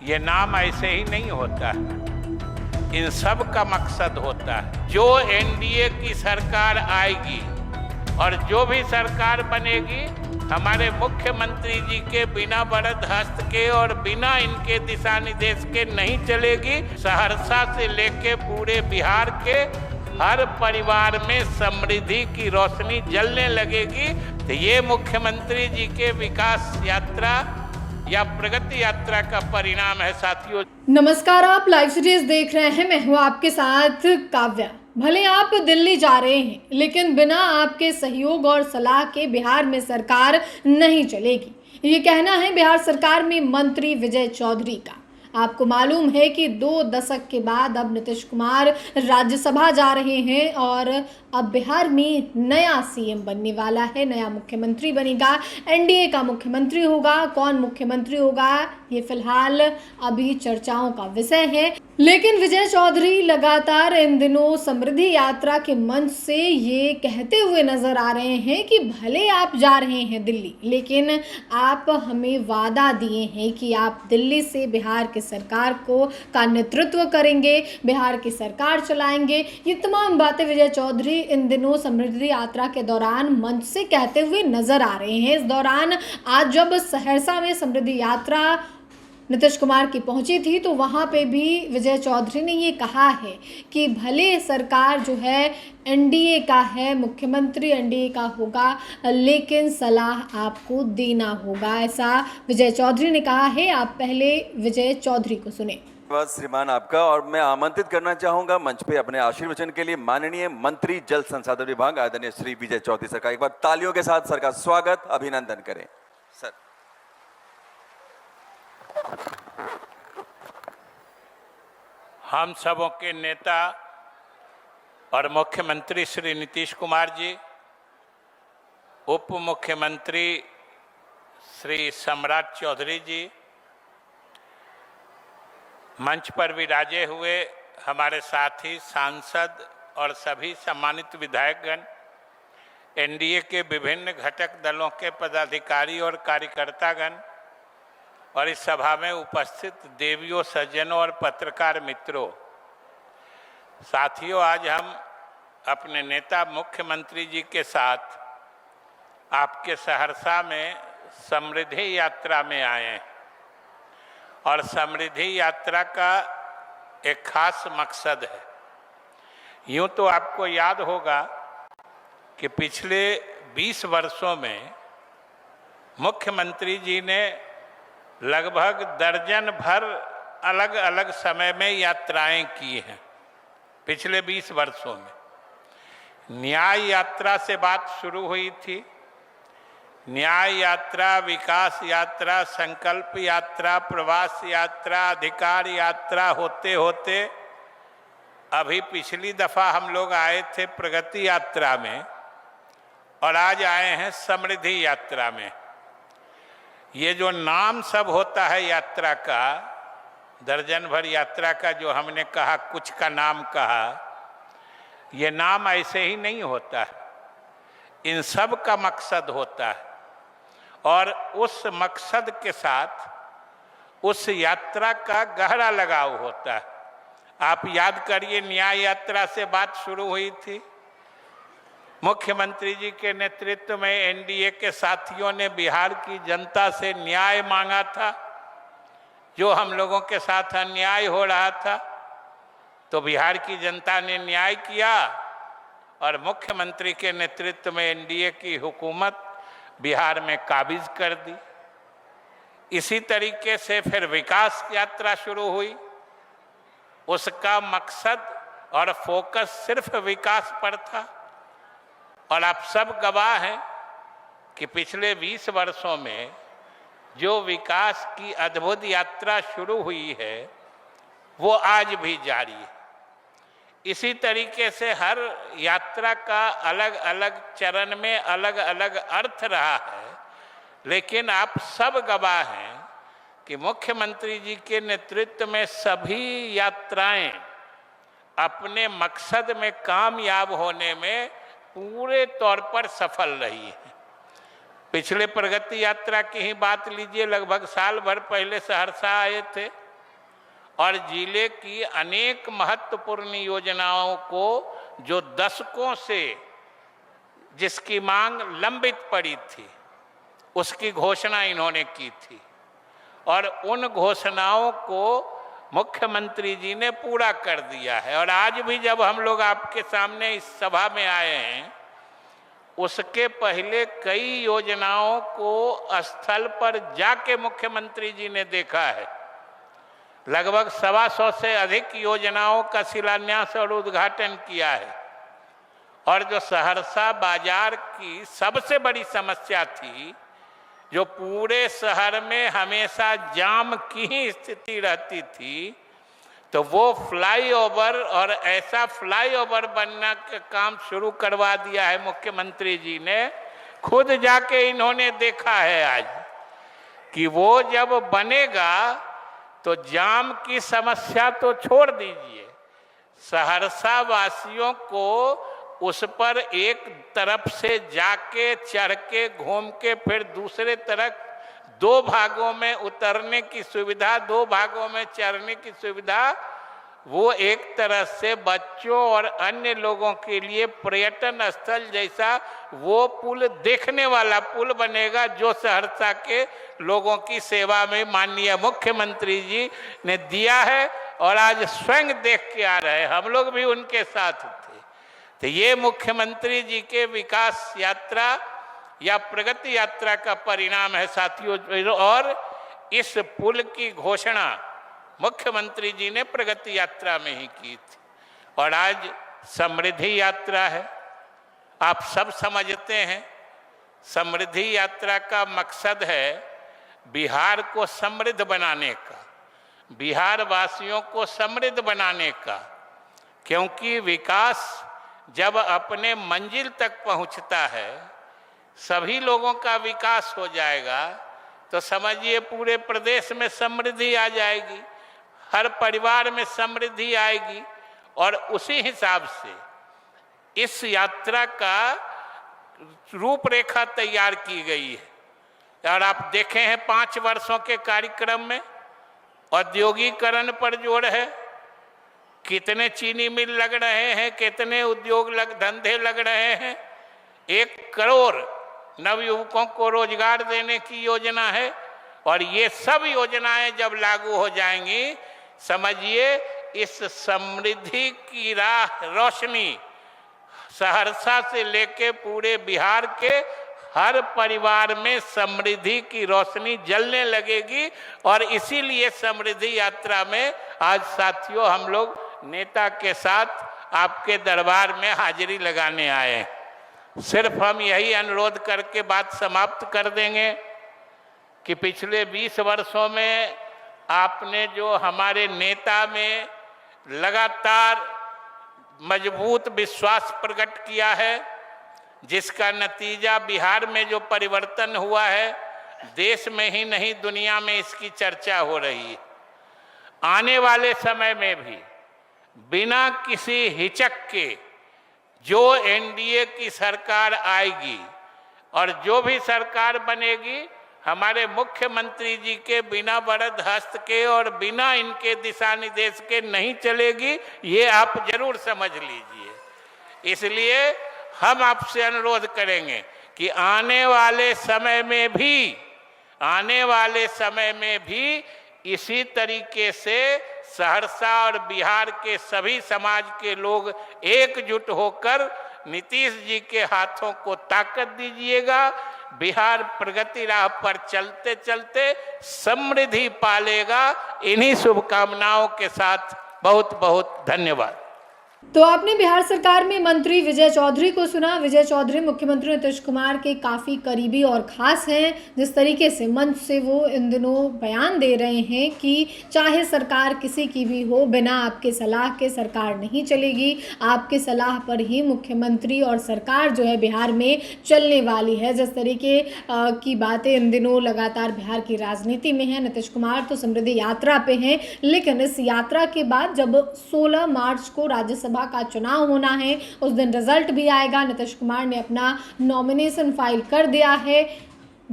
ये नाम ऐसे ही नहीं होता है, इन सब का मकसद होता है। जो एनडीए की सरकार आएगी और जो भी सरकार बनेगी, हमारे मुख्यमंत्री जी के बिना वरद हस्त के और बिना इनके दिशा निर्देश के नहीं चलेगी। सहरसा से लेके पूरे बिहार के हर परिवार में समृद्धि की रोशनी जलने लगेगी। तो ये मुख्यमंत्री जी के विकास यात्रा या प्रगति यात्रा का परिणाम है साथियों। नमस्कार, आप लाइव सीरीज देख रहे हैं। मैं हूं आपके साथ काव्या। भले आप दिल्ली जा रहे हैं, लेकिन बिना आपके सहयोग और सलाह के बिहार में सरकार नहीं चलेगी। ये कहना है बिहार सरकार में मंत्री विजय चौधरी का। आपको मालूम है कि 2 दशक के बाद अब नीतीश कुमार राज्यसभा जा रहे हैं और अब बिहार में नया सीएम बनने वाला है, नया मुख्यमंत्री बनेगा। एनडीए का मुख्यमंत्री होगा। कौन मुख्यमंत्री होगा, ये फिलहाल अभी चर्चाओं का विषय है। लेकिन विजय चौधरी लगातार इन दिनों समृद्धि यात्रा के मंच से ये कहते हुए नजर आ रहे हैं कि भले आप जा रहे हैं दिल्ली, लेकिन आप हमें वादा दिए हैं कि आप दिल्ली से बिहार की सरकार का नेतृत्व करेंगे, बिहार की सरकार चलाएंगे। ये तमाम बातें विजय चौधरी इन दिनों समृद्धि यात्रा के दौरान मंच से कहते हुए नजर आ रहे हैं। इस दौरान आज जब सहरसा में समृद्धि यात्रा नीतीश कुमार की पहुंची थी, तो वहां पे भी विजय चौधरी ने ये कहा है कि भले सरकार जो है एनडीए का है, मुख्यमंत्री एनडीए का होगा, लेकिन सलाह आपको देना होगा। ऐसा विजय चौधरी ने कहा है। आप पहले विजय चौधरी को सुने। धन्यवाद श्रीमान आपका। और मैं आमंत्रित करना चाहूंगा मंच पे अपने आशीर्वचन के लिए माननीय मंत्री जल संसाधन विभाग आदरणीय श्री विजय चौधरी सर का एक बार तालियों के साथ सर का स्वागत अभिनंदन करें। सर, हम सबों के नेता और मुख्यमंत्री श्री नीतीश कुमार जी, उप मुख्यमंत्री श्री सम्राट चौधरी जी, मंच पर विराजे हुए हमारे साथी सांसद और सभी सम्मानित विधायकगण, एनडीए के विभिन्न घटक दलों के पदाधिकारी और कार्यकर्तागण और इस सभा में उपस्थित देवियों, सज्जनों और पत्रकार मित्रों, साथियों, आज हम अपने नेता मुख्यमंत्री जी के साथ आपके सहरसा में समृद्धि यात्रा में आए हैं। और समृद्धि यात्रा का एक खास मकसद है। यूं तो आपको याद होगा कि पिछले 20 वर्षों में मुख्यमंत्री जी ने लगभग दर्जन भर अलग अलग समय में यात्राएं की हैं। पिछले 20 वर्षों में न्याय यात्रा से बात शुरू हुई थी। न्याय यात्रा, विकास यात्रा, संकल्प यात्रा, प्रवास यात्रा, अधिकार यात्रा होते होते अभी पिछली दफा हम लोग आए थे प्रगति यात्रा में और आज आए हैं समृद्धि यात्रा में। ये जो नाम सब होता है यात्रा का, दर्जन भर यात्रा का जो हमने कहा, कुछ का नाम कहा, ये नाम ऐसे ही नहीं होता है, इन सब का मकसद होता है। और उस मकसद के साथ उस यात्रा का गहरा लगाव होता है। आप याद करिए, न्याय यात्रा से बात शुरू हुई थी। मुख्यमंत्री जी के नेतृत्व में एनडीए के साथियों ने बिहार की जनता से न्याय मांगा था। जो हम लोगों के साथ अन्याय हो रहा था, तो बिहार की जनता ने न्याय किया और मुख्यमंत्री के नेतृत्व में एनडीए की हुकूमत बिहार में काबिज कर दी। इसी तरीके से फिर विकास यात्रा शुरू हुई। उसका मकसद और फोकस सिर्फ विकास पर था। और आप सब गवाह हैं कि पिछले 20 वर्षों में जो विकास की अद्भुत यात्रा शुरू हुई है, वो आज भी जारी है। इसी तरीके से हर यात्रा का अलग अलग चरण में अलग अलग अर्थ रहा है, लेकिन आप सब गवाह हैं कि मुख्यमंत्री जी के नेतृत्व में सभी यात्राएं अपने मकसद में कामयाब होने में पूरे तौर पर सफल रही है। पिछले प्रगति यात्रा की ही बात लीजिए, लगभग साल भर पहले सहरसा आए थे। और जिले की अनेक महत्वपूर्ण योजनाओं को जो दशकों से जिसकी मांग लंबित पड़ी थी, उसकी घोषणा इन्होंने की थी और उन घोषणाओं को मुख्यमंत्री जी ने पूरा कर दिया है। और आज भी जब हम लोग आपके सामने इस सभा में आए हैं, उसके पहले कई योजनाओं को स्थल पर जाके मुख्यमंत्री जी ने देखा है। लगभग 125 से अधिक योजनाओं का शिलान्यास और उद्घाटन किया है। और जो सहरसा बाजार की सबसे बड़ी समस्या थी, जो पूरे शहर में हमेशा जाम की ही स्थिति रहती थी, तो वो फ्लाईओवर और ऐसा फ्लाईओवर बनना का काम शुरू करवा दिया है मुख्यमंत्री जी ने। खुद जाके इन्होंने देखा है आज कि वो जब बनेगा तो जाम की समस्या तो छोड़ दीजिए, सहरसा वासियों को उस पर एक तरफ से जाके चढ़ के घूम के फिर दूसरे तरफ 2 भागों में उतरने की सुविधा, 2 भागों में चढ़ने की सुविधा, वो एक तरह से बच्चों और अन्य लोगों के लिए पर्यटन स्थल जैसा वो पुल देखने वाला पुल बनेगा, जो सहरसा के लोगों की सेवा में माननीय मुख्यमंत्री जी ने दिया है और आज स्वयं देख के आ रहे हैं। हम लोग भी उनके साथ थे। तो ये मुख्यमंत्री जी के विकास यात्रा या प्रगति यात्रा का परिणाम है साथियों। और इस पुल की घोषणा मुख्यमंत्री जी ने प्रगति यात्रा में ही की थी और आज समृद्धि यात्रा है। आप सब समझते हैं, समृद्धि यात्रा का मकसद है बिहार को समृद्ध बनाने का, बिहार वासियों को समृद्ध बनाने का। क्योंकि विकास जब अपने मंजिल तक पहुंचता है, सभी लोगों का विकास हो जाएगा, तो समझिए पूरे प्रदेश में समृद्धि आ जाएगी, हर परिवार में समृद्धि आएगी। और उसी हिसाब से इस यात्रा का रूपरेखा तैयार की गई है। और आप देखे हैं 5 वर्षों के कार्यक्रम में औद्योगिकरण पर जोर है, कितने चीनी मिल लग रहे हैं, कितने उद्योग धंधे लग रहे हैं, 1 करोड़ नवयुवकों को रोजगार देने की योजना है। और ये सब योजनाएं जब लागू हो जाएंगी, समझिए इस समृद्धि की राह रोशनी सहरसा से लेके पूरे बिहार के हर परिवार में समृद्धि की रोशनी जलने लगेगी। और इसीलिए समृद्धि यात्रा में आज साथियों हम लोग नेता के साथ आपके दरबार में हाजिरी लगाने आए हैं। सिर्फ हम यही अनुरोध करके बात समाप्त कर देंगे कि पिछले 20 वर्षों में आपने जो हमारे नेता में लगातार मजबूत विश्वास प्रकट किया है, जिसका नतीजा बिहार में जो परिवर्तन हुआ है, देश में ही नहीं दुनिया में इसकी चर्चा हो रही है। आने वाले समय में भी बिना किसी हिचक के जो एनडीए की सरकार आएगी और जो भी सरकार बनेगी, हमारे मुख्यमंत्री जी के बिना वरद हस्त के और बिना इनके दिशा निर्देश के नहीं चलेगी, ये आप जरूर समझ लीजिए। इसलिए हम आपसे अनुरोध करेंगे कि आने वाले समय में भी इसी तरीके से सहरसा और बिहार के सभी समाज के लोग एकजुट होकर नीतीश जी के हाथों को ताकत दीजिएगा। बिहार प्रगति राह पर चलते चलते समृद्धि पालेगा। इन्हीं शुभकामनाओं के साथ बहुत बहुत धन्यवाद। तो आपने बिहार सरकार में मंत्री विजय चौधरी को सुना। विजय चौधरी मुख्यमंत्री नीतीश कुमार के काफ़ी करीबी और ख़ास हैं। जिस तरीके से मंच से वो इन दिनों बयान दे रहे हैं कि चाहे सरकार किसी की भी हो, बिना आपके सलाह के सरकार नहीं चलेगी, आपके सलाह पर ही मुख्यमंत्री और सरकार जो है बिहार में चलने वाली है। जिस तरीके की बातें इन दिनों लगातार बिहार की राजनीति में है। नीतीश कुमार तो समृद्धि यात्रा पे हैं, लेकिन इस यात्रा के बाद जब 16 मार्च को राज्यसभा का चुनाव होना है, उस दिन रिजल्ट भी आएगा। नीतीश कुमार ने अपना नॉमिनेशन फाइल कर दिया है।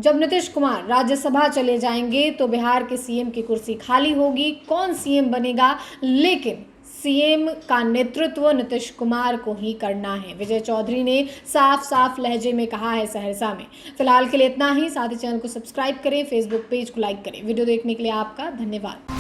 जब नीतीश कुमार राज्यसभा चले जाएंगे तो बिहार के सीएम की कुर्सी खाली होगी। कौन सीएम बनेगा, लेकिन सीएम का नेतृत्व नीतीश कुमार को ही करना है, विजय चौधरी ने साफ साफ लहजे में कहा है सहरसा में। फिलहाल के लिए इतना ही। साथ ही चैनल को सब्सक्राइब करें, फेसबुक पेज को लाइक करें। वीडियो देखने के लिए आपका धन्यवाद।